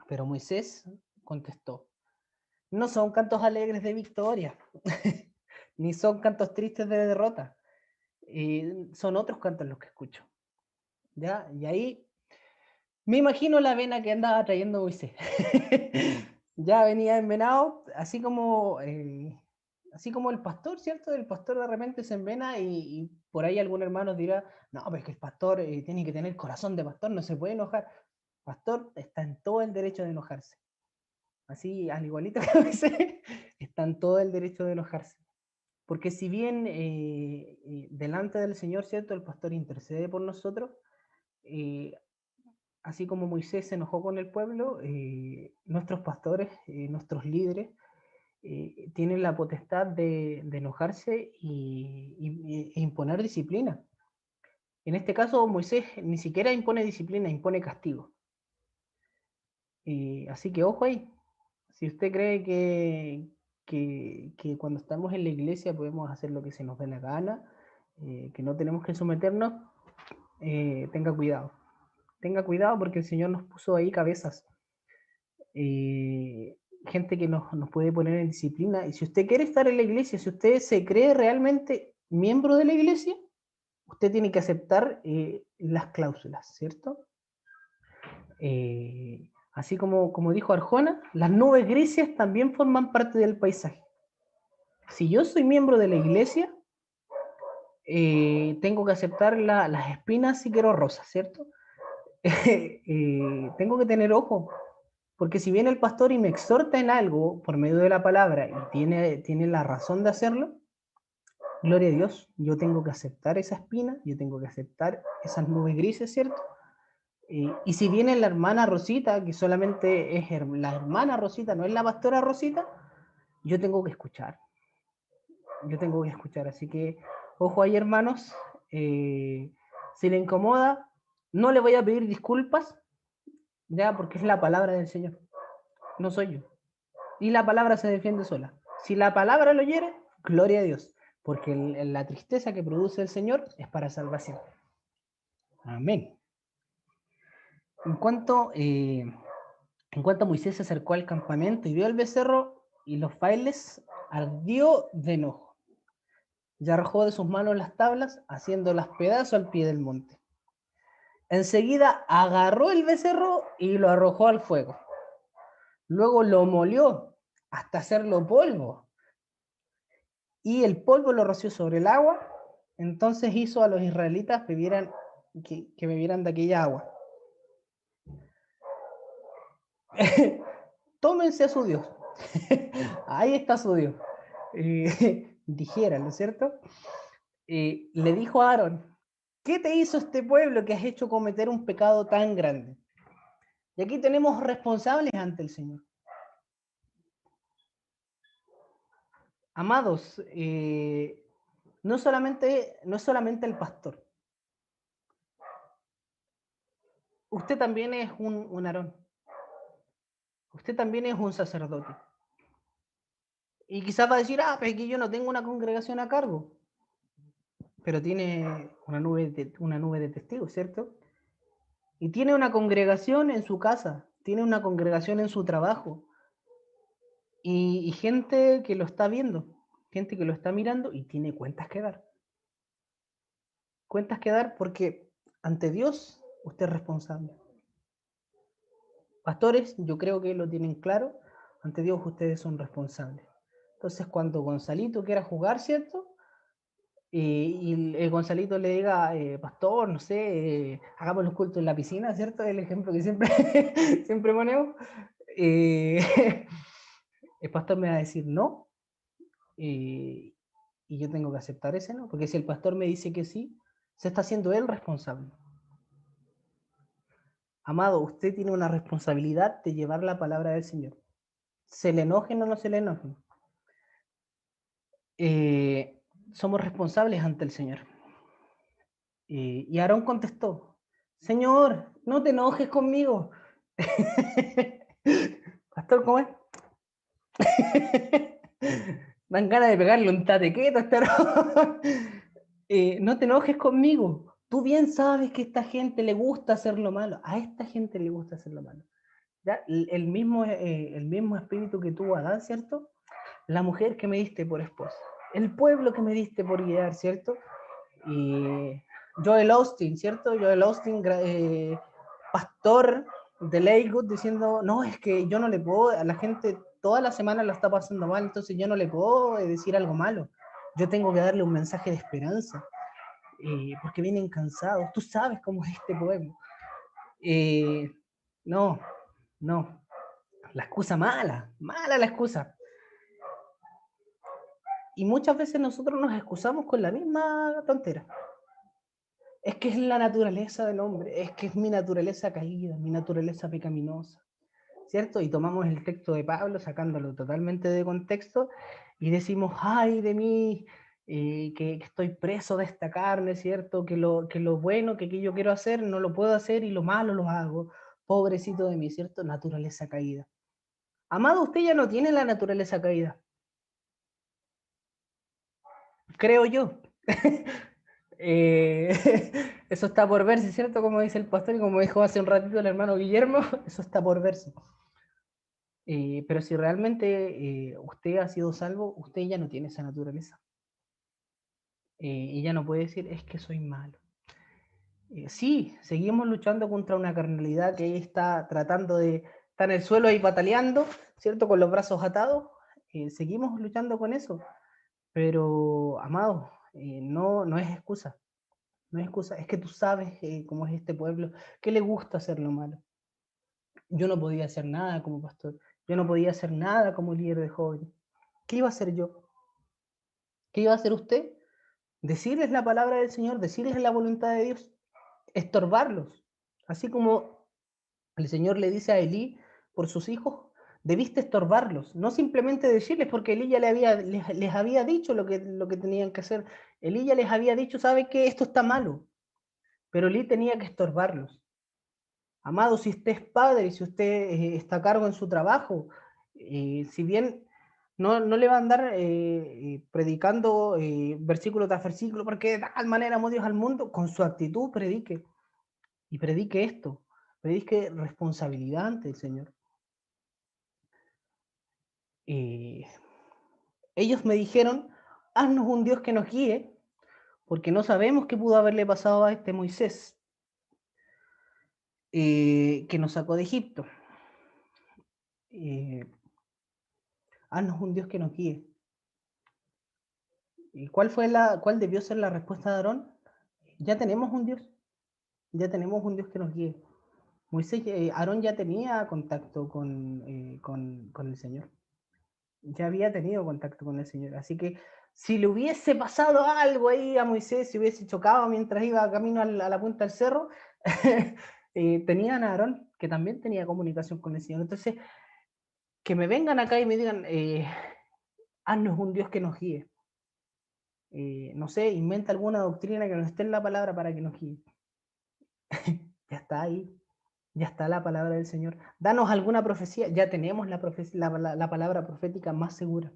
Pero Moisés contestó, no son cantos alegres de victoria, ni son cantos tristes de derrota, son otros cantos los que escucho. ¿Ya? Y ahí me imagino la vena que andaba trayendo Moisés. Ya venía envenenado, así como el pastor, ¿cierto? El pastor de repente se envena y por ahí algún hermano dirá, no, pero es que el pastor tiene que tener corazón de pastor, no se puede enojar. Pastor está en todo el derecho de enojarse. Así, al igualito que Moisés, está en todo el derecho de enojarse. Porque si bien delante del Señor, ¿cierto? El pastor intercede por nosotros, eh, así como Moisés se enojó con el pueblo, nuestros pastores, nuestros líderes, tienen la potestad de enojarse e imponer disciplina. En este caso, Moisés ni siquiera impone disciplina, impone castigo. Así que ojo ahí. Si usted cree que cuando estamos en la iglesia podemos hacer lo que se nos dé la gana, que no tenemos que someternos, tenga cuidado. Tenga cuidado porque el Señor nos puso ahí cabezas. Gente que nos puede poner en disciplina. Y si usted quiere estar en la iglesia, si usted se cree realmente miembro de la iglesia, usted tiene que aceptar las cláusulas, ¿cierto? Así como dijo Arjona, las nubes grises también forman parte del paisaje. Si yo soy miembro de la iglesia, tengo que aceptar las espinas si quiero rosas, ¿cierto? Tengo que tener ojo, porque si viene el pastor y me exhorta en algo por medio de la palabra y tiene la razón de hacerlo, gloria a Dios, yo tengo que aceptar esa espina, yo tengo que aceptar esas nubes grises, ¿cierto? Y si viene la hermana Rosita, que solamente es la hermana Rosita, no es la pastora Rosita, yo tengo que escuchar. Yo tengo que escuchar. Así que, ojo ahí, hermanos. Si le incomoda, no le voy a pedir disculpas, ya, porque es la palabra del Señor, no soy yo. Y la palabra se defiende sola. Si la palabra lo hiere, gloria a Dios, porque la tristeza que produce el Señor es para salvación. Amén. En cuanto, eh, en cuanto Moisés se acercó al campamento y vio el becerro y los bailes, ardió de enojo y arrojó de sus manos las tablas, haciéndolas pedazos al pie del monte. Enseguida agarró el becerro y lo arrojó al fuego. Luego lo molió hasta hacerlo polvo y el polvo lo roció sobre el agua. Entonces hizo a los israelitas que bebieran de aquella agua. Tómense a su Dios. Ahí está su Dios. Dijera, ¿no es cierto? Le dijo a Aarón, ¿qué te hizo este pueblo que has hecho cometer un pecado tan grande? Y aquí tenemos responsables ante el Señor. Amados, no es solamente el pastor. Usted también es un Aarón. Usted también es un sacerdote. Y quizás va a decir, pero es que yo no tengo una congregación a cargo. Pero tiene una nube de testigos, ¿cierto? Y tiene una congregación en su casa, tiene una congregación en su trabajo. Y gente que lo está viendo, gente que lo está mirando y tiene cuentas que dar. Cuentas que dar porque ante Dios usted es responsable. Pastores, yo creo que lo tienen claro, ante Dios ustedes son responsables. Entonces cuando Gonzalito quiera jugar, ¿cierto? Y el Gonzalito le diga, pastor, no sé, hagamos los cultos en la piscina, ¿cierto? El ejemplo que siempre, siempre ponemos. El pastor me va a decir no, y yo tengo que aceptar ese no, porque si el pastor me dice que sí, se está haciendo él responsable. Amado, usted tiene una responsabilidad de llevar la palabra del Señor. Se le enojen o no se le enojen. Somos responsables ante el Señor. Y Aarón contestó, Señor, no te enojes conmigo. Pastor, ¿cómo es? Dan ganas de pegarle un tatequeto a este Aarón. No te enojes conmigo. Tú bien sabes que a esta gente le gusta hacer lo malo. A esta gente le gusta hacer lo malo. ¿Ya? El mismo espíritu que tuvo Adán, ¿cierto? La mujer que me diste por esposa. El pueblo que me diste por guiar, ¿cierto? Y Joel Austin, ¿cierto? Joel Austin, pastor de Lakewood, diciendo, no, es que yo no le puedo, a la gente toda la semana la está pasando mal, entonces yo no le puedo decir algo malo. Yo tengo que darle un mensaje de esperanza, porque vienen cansados. Tú sabes cómo es este pueblo. No, no. La excusa mala, mala la excusa. Y muchas veces nosotros nos excusamos con la misma tontera. Es que es la naturaleza del hombre, es que es mi naturaleza caída, mi naturaleza pecaminosa, ¿cierto? Y tomamos el texto de Pablo, sacándolo totalmente de contexto, y decimos, ay de mí, que estoy preso de esta carne, ¿cierto? Que lo bueno que yo quiero hacer no lo puedo hacer y lo malo lo hago. Pobrecito de mí, ¿cierto? Naturaleza caída. Amado, usted ya no tiene la naturaleza caída. Creo yo. Eso está por verse, ¿cierto? Como dice el pastor y como dijo hace un ratito el hermano Guillermo, eso está por verse. Pero si realmente usted ha sido salvo, usted ya no tiene esa naturaleza. Y ya no puede decir, es que soy malo. Sí, seguimos luchando contra una carnalidad que está tratando está en el suelo ahí pataleando, ¿cierto? Con los brazos atados. Seguimos luchando con eso. Pero, amado, no es excusa. No es excusa, es que tú sabes cómo es este pueblo, que le gusta hacer lo malo. Yo no podía hacer nada como pastor, yo no podía hacer nada como líder de jóvenes. ¿Qué iba a hacer yo? ¿Qué iba a hacer usted? Decirles la palabra del Señor, decirles la voluntad de Dios, estorbarlos. Así como el Señor le dice a Elí por sus hijos, debiste estorbarlos, no simplemente decirles, porque Elí ya les había dicho lo que tenían que hacer. Elí ya les había dicho, ¿sabe qué? Esto está malo. Pero Elí tenía que estorbarlos. Amado, si usted es padre, si usted está a cargo en su trabajo, si bien no le va a andar predicando versículo tras versículo, porque de tal manera amó Dios al mundo, con su actitud predique, y predique esto, predique responsabilidad ante el Señor. Ellos me dijeron, haznos un Dios que nos guíe, porque no sabemos qué pudo haberle pasado a este Moisés, que nos sacó de Egipto. Haznos un Dios que nos guíe. ¿Y cuál debió ser la respuesta de Aarón? Ya tenemos un Dios, ya tenemos un Dios que nos guíe. Aarón ya tenía contacto con el Señor, ya había tenido contacto con el Señor, así que si le hubiese pasado algo ahí a Moisés, si hubiese chocado mientras iba camino a la punta del cerro, tenían a Aarón, que también tenía comunicación con el Señor. Entonces, que me vengan acá y me digan, haznos un Dios que nos guíe. No sé, inventa alguna doctrina que no esté en la palabra para que nos guíe. Ya está ahí, ya está la palabra del Señor. Danos alguna profecía, ya tenemos la palabra profética más segura.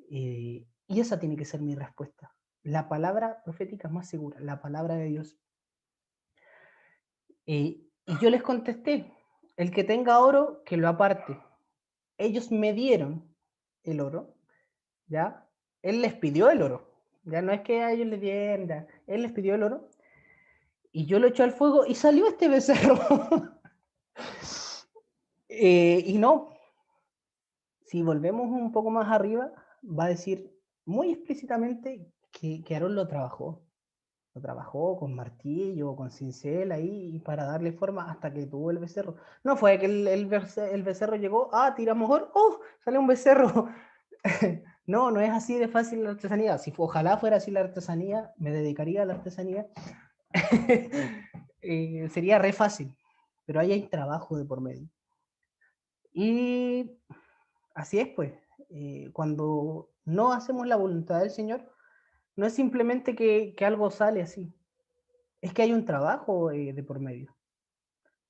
Y esa tiene que ser mi respuesta. La palabra profética más segura, la palabra de Dios. Y yo les contesté, el que tenga oro, que lo aparte. Ellos me dieron el oro, ¿ya? Él les pidió el oro, ya no es que a ellos les dieran, ya. Él les pidió el oro, y yo lo eché al fuego y salió este becerro. Y no, si volvemos un poco más arriba, va a decir muy explícitamente que Aarón lo trabajó. Lo trabajó con martillo, con cincel ahí, para darle forma hasta que tuvo el becerro. No fue que el becerro llegó, tiramos oro, salió un becerro. No, no es así de fácil la artesanía. Si ojalá fuera así la artesanía, me dedicaría a la artesanía. Sería re fácil, pero ahí hay trabajo de por medio. Y así es, pues, cuando no hacemos la voluntad del Señor, no es simplemente que algo sale así, es que hay un trabajo de por medio.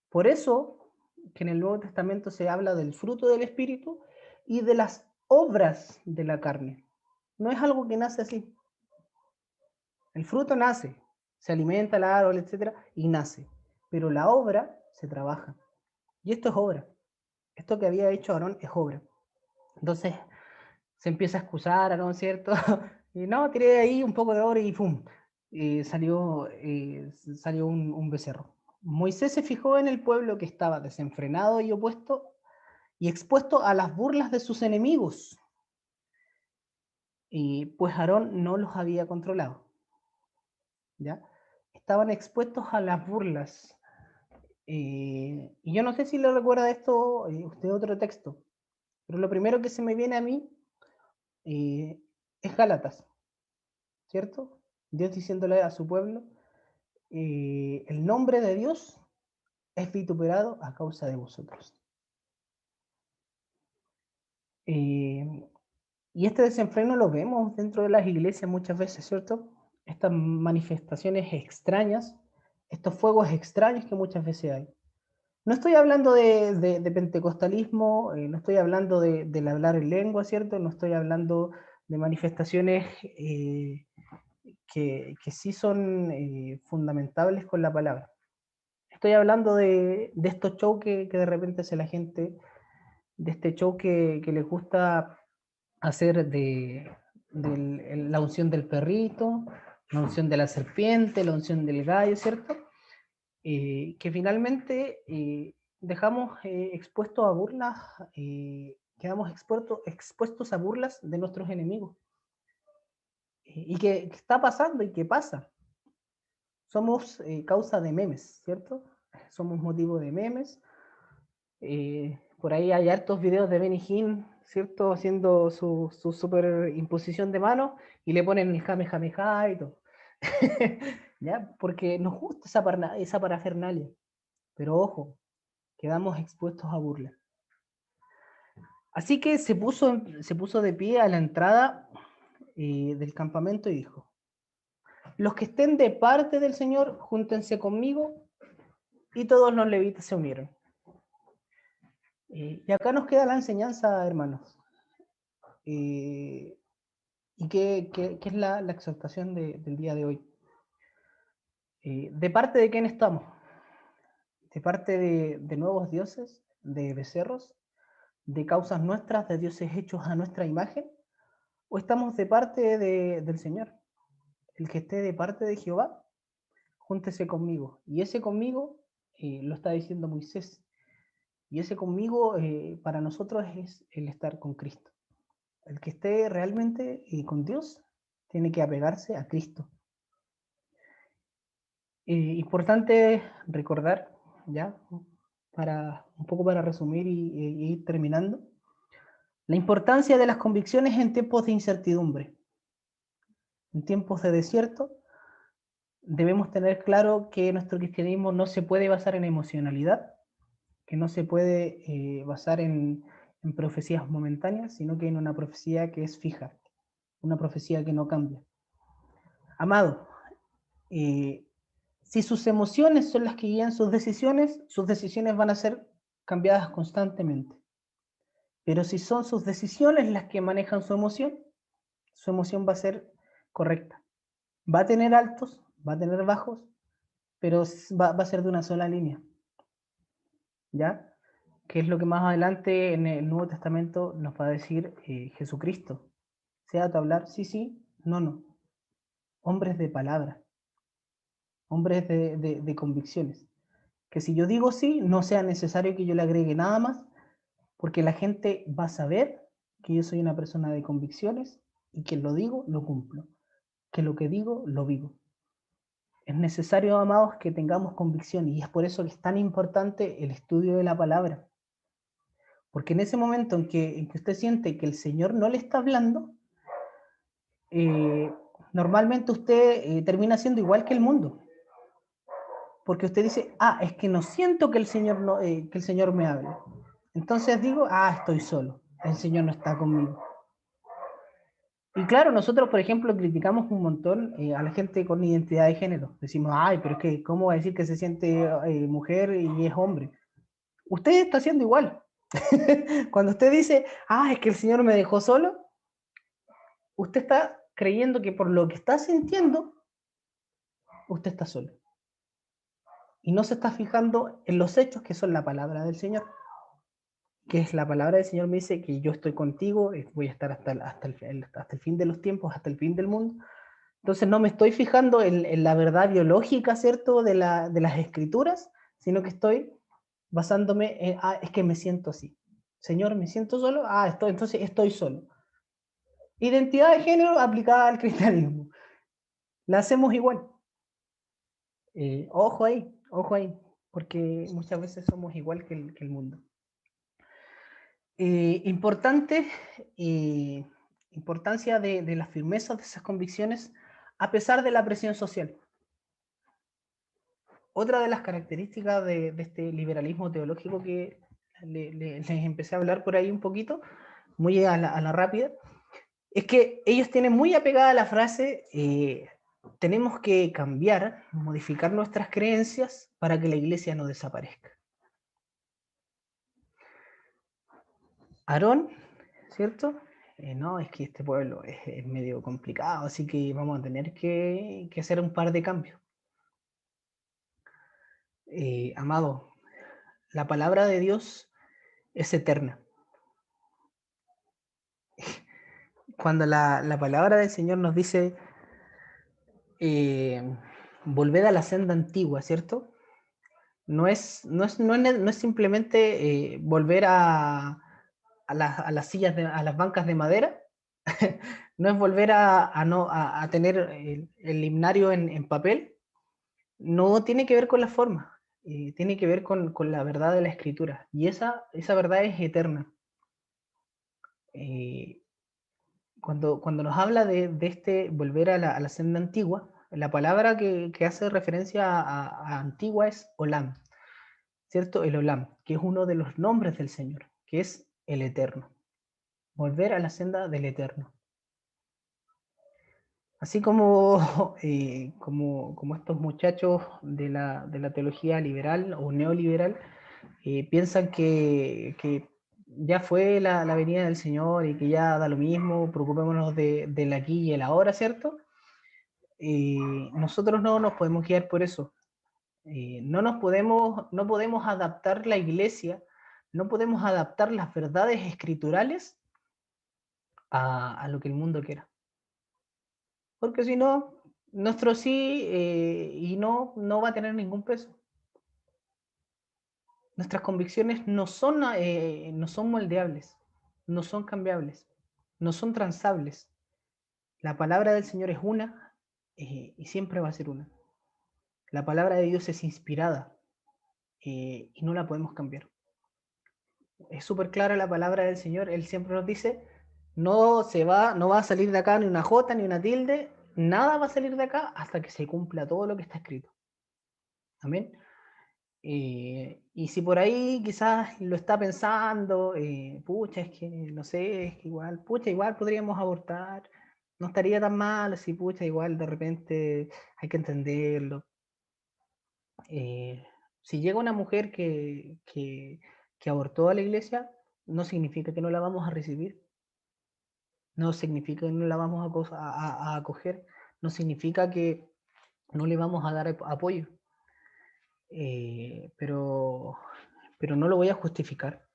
Por eso que en el Nuevo Testamento se habla del fruto del Espíritu y de las obras de la carne. No es algo que nace así. El fruto nace, se alimenta el árbol, etc., y nace. Pero la obra se trabaja. Y esto es obra. Esto que había hecho Aarón es obra. Entonces se empieza a excusar, ¿no es cierto? Y no, tiré ahí un poco de oro y ¡pum! Salió un becerro. Moisés se fijó en el pueblo que estaba desenfrenado y opuesto y expuesto a las burlas de sus enemigos. Y pues Aarón no los había controlado. ¿Ya? Estaban expuestos a las burlas. Y yo no sé si le recuerda esto usted otro texto, pero lo primero que se me viene a mí es Gálatas, ¿cierto? Dios diciéndole a su pueblo, el nombre de Dios es vituperado a causa de vosotros. Y este desenfreno lo vemos dentro de las iglesias muchas veces, ¿cierto? Estas manifestaciones extrañas, estos fuegos extraños que muchas veces hay. No estoy hablando de pentecostalismo, no estoy hablando del hablar en lengua, ¿cierto? No estoy hablando de manifestaciones que sí son fundamentales con la palabra. Estoy hablando de estos shows que de repente hace la gente, de este show que les gusta hacer la unción del perrito, la unción de la serpiente, la unción del gallo, ¿cierto? Que finalmente dejamos expuestos a burlas, quedamos expuestos a burlas de nuestros enemigos. Y que está pasando y que pasa. Somos causa de memes, ¿cierto? Somos motivo de memes. Por ahí hay hartos videos de Benny Hinn, ¿cierto? Haciendo su superimposición de mano y le ponen el Kamehameha y todo. ¿Ya? Porque nos gusta esa parafernalia. Pero ojo, quedamos expuestos a burla. Así que se puso de pie a la entrada del campamento y dijo, los que estén de parte del Señor, júntense conmigo y todos los levitas se unieron. Y acá nos queda la enseñanza, hermanos. ¿Y qué es la exhortación del día de hoy? ¿De parte de quién estamos? ¿De parte de nuevos dioses? ¿De becerros? ¿De causas nuestras? ¿De dioses hechos a nuestra imagen? ¿O estamos de parte del Señor? El que esté de parte de Jehová, júntese conmigo. Y ese conmigo lo está diciendo Moisés. Y ese conmigo para nosotros es el estar con Cristo. El que esté realmente con Dios tiene que apegarse a Cristo. Importante recordar, ya, un poco para resumir y ir terminando, la importancia de las convicciones en tiempos de incertidumbre. En tiempos de desierto, debemos tener claro que nuestro cristianismo no se puede basar en emocionalidad, que no se puede basar en profecías momentáneas, sino que en una profecía que es fija, una profecía que no cambia. Amado, si sus emociones son las que guían sus decisiones van a ser cambiadas constantemente. Pero si son sus decisiones las que manejan su emoción va a ser correcta. Va a tener altos, va a tener bajos, pero va a ser de una sola línea. ¿Ya? Que es lo que más adelante en el Nuevo Testamento nos va a decir Jesucristo. Sea tu hablar, sí, sí, no, no. Hombres de palabra, hombres de convicciones. Que si yo digo sí, no sea necesario que yo le agregue nada más, porque la gente va a saber que yo soy una persona de convicciones y que lo digo, lo cumplo. Que lo que digo, lo vivo. Es necesario, amados, que tengamos convicción y es por eso que es tan importante el estudio de la palabra. Porque en ese momento en que usted siente que el Señor no le está hablando, normalmente usted termina siendo igual que el mundo. Porque usted dice, es que no siento que el Señor, que el Señor me hable. Entonces digo, estoy solo, el Señor no está conmigo. Y claro, nosotros, por ejemplo, criticamos un montón a la gente con identidad de género. Decimos, pero es que, ¿cómo va a decir que se siente mujer y es hombre? Usted está haciendo igual. Cuando usted dice, es que el Señor me dejó solo, usted está creyendo que por lo que está sintiendo, usted está solo. Y no se está fijando en los hechos que son la palabra del Señor. Que es la palabra del Señor me dice que yo estoy contigo, voy a estar hasta el fin de los tiempos, hasta el fin del mundo. Entonces no me estoy fijando en la verdad biológica, ¿cierto?, de las escrituras, sino que estoy basándome en, es que me siento así. Señor, ¿me siento solo? Entonces estoy solo. Identidad de género aplicada al cristianismo. La hacemos igual. Ojo ahí, porque muchas veces somos igual que el mundo. Importancia de la firmeza de esas convicciones a pesar de la presión social. Otra de las características de este liberalismo teológico que les empecé a hablar por ahí un poquito, muy a la rápida, es que ellos tienen muy apegada la frase, tenemos que cambiar, modificar nuestras creencias para que la iglesia no desaparezca. Aarón, ¿cierto? No, es que este pueblo es medio complicado, así que vamos a tener que hacer un par de cambios. Amado, la palabra de Dios es eterna. Cuando la palabra del Señor nos dice volver a la senda antigua, ¿cierto? No es simplemente volver a las sillas, a las bancas de madera, no es volver a tener el himnario en papel, no tiene que ver con la forma, tiene que ver con la verdad de la escritura, y esa verdad es eterna. Cuando nos habla de este volver a la senda antigua, la palabra que hace referencia a antigua es Olam, ¿cierto? El Olam, que es uno de los nombres del Señor, que es el Eterno. Volver a la senda del Eterno. Así como, como estos muchachos de la teología liberal o neoliberal piensan que ya fue la venida del Señor y que ya da lo mismo, preocupémonos del aquí y el ahora, ¿cierto? Nosotros no nos podemos guiar por eso. No podemos adaptar la iglesia, no podemos adaptar las verdades escriturales a lo que el mundo quiera. Porque si no, nuestro sí y no va a tener ningún peso. Nuestras convicciones no son moldeables, no son cambiables, no son transables. La palabra del Señor es una y siempre va a ser una. La palabra de Dios es inspirada y no la podemos cambiar. Es súper clara la palabra del Señor. Él siempre nos dice, no va a salir de acá ni una jota ni una tilde, nada va a salir de acá hasta que se cumpla todo lo que está escrito. Amén. Y si por ahí quizás lo está pensando, pucha, es que no sé, es que igual, pucha, igual podríamos abortar, no estaría tan mal, si pucha, igual de repente hay que entenderlo. Si llega una mujer que abortó a la iglesia, no significa que no la vamos a recibir, no significa que no la vamos a acoger, no significa que no le vamos a dar apoyo, pero no lo voy a justificar.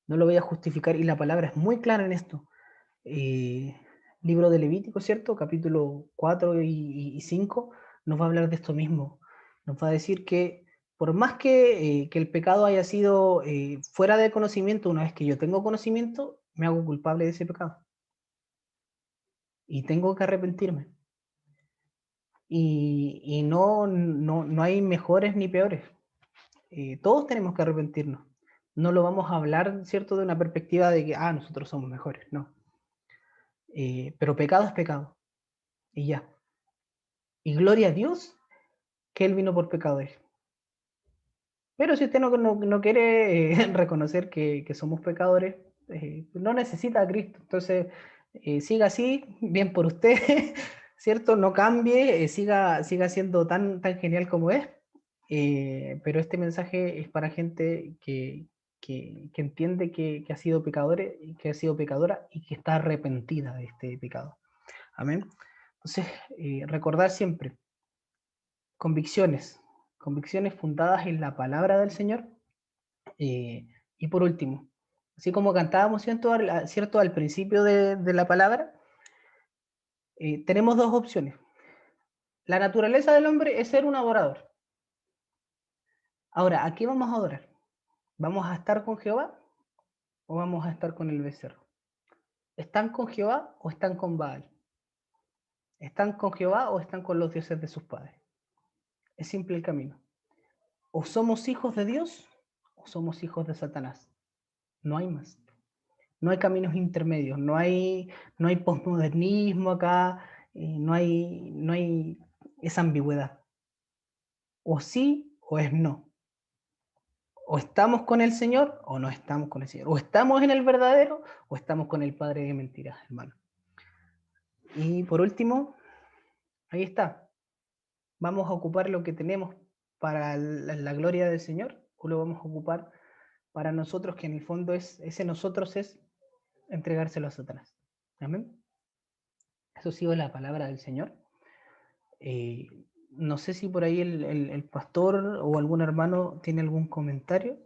No lo voy a justificar y la palabra es muy clara en esto. Eh, Libro de Levítico, ¿cierto? Capítulo 4 y 5 nos va a hablar de esto mismo. Nos va a decir que por más que el pecado haya sido fuera de conocimiento, una vez que yo tengo conocimiento, me hago culpable de ese pecado. Y tengo que arrepentirme. Y no hay mejores ni peores. Todos tenemos que arrepentirnos. No lo vamos a hablar, ¿cierto?, de una perspectiva de que, nosotros somos mejores. No. Pero pecado es pecado. Y ya. Y gloria a Dios que Él vino por pecadores. Pero si usted no quiere reconocer que somos pecadores, no necesita a Cristo. Entonces, siga así, bien por usted, ¿cierto? No cambie, siga siendo tan genial como es. Pero este mensaje es para gente que entiende que ha sido que ha sido pecadora y que está arrepentida de este pecado. Amén. Entonces, recordar siempre convicciones, convicciones fundadas en la palabra del Señor. Y por último, así como cantábamos, ¿cierto? Al principio de la palabra, tenemos dos opciones. La naturaleza del hombre es ser un adorador. Ahora, ¿a qué vamos a adorar? ¿Vamos a estar con Jehová o vamos a estar con el becerro? ¿Están con Jehová o están con Baal? ¿Están con Jehová o están con los dioses de sus padres? Es simple el camino. O somos hijos de Dios o somos hijos de Satanás. No hay más. No hay caminos intermedios, no hay posmodernismo acá, no hay esa ambigüedad. O sí o es no. O estamos con el Señor o no estamos con el Señor. O estamos en el verdadero o estamos con el padre de mentiras, hermano. Y por último, ahí está. ¿Vamos a ocupar lo que tenemos para la gloria del Señor o lo vamos a ocupar para nosotros, que en el fondo ese nosotros es entregárselo a Satanás? Amén. Eso ha sido la palabra del Señor. No sé si por ahí el pastor o algún hermano tiene algún comentario.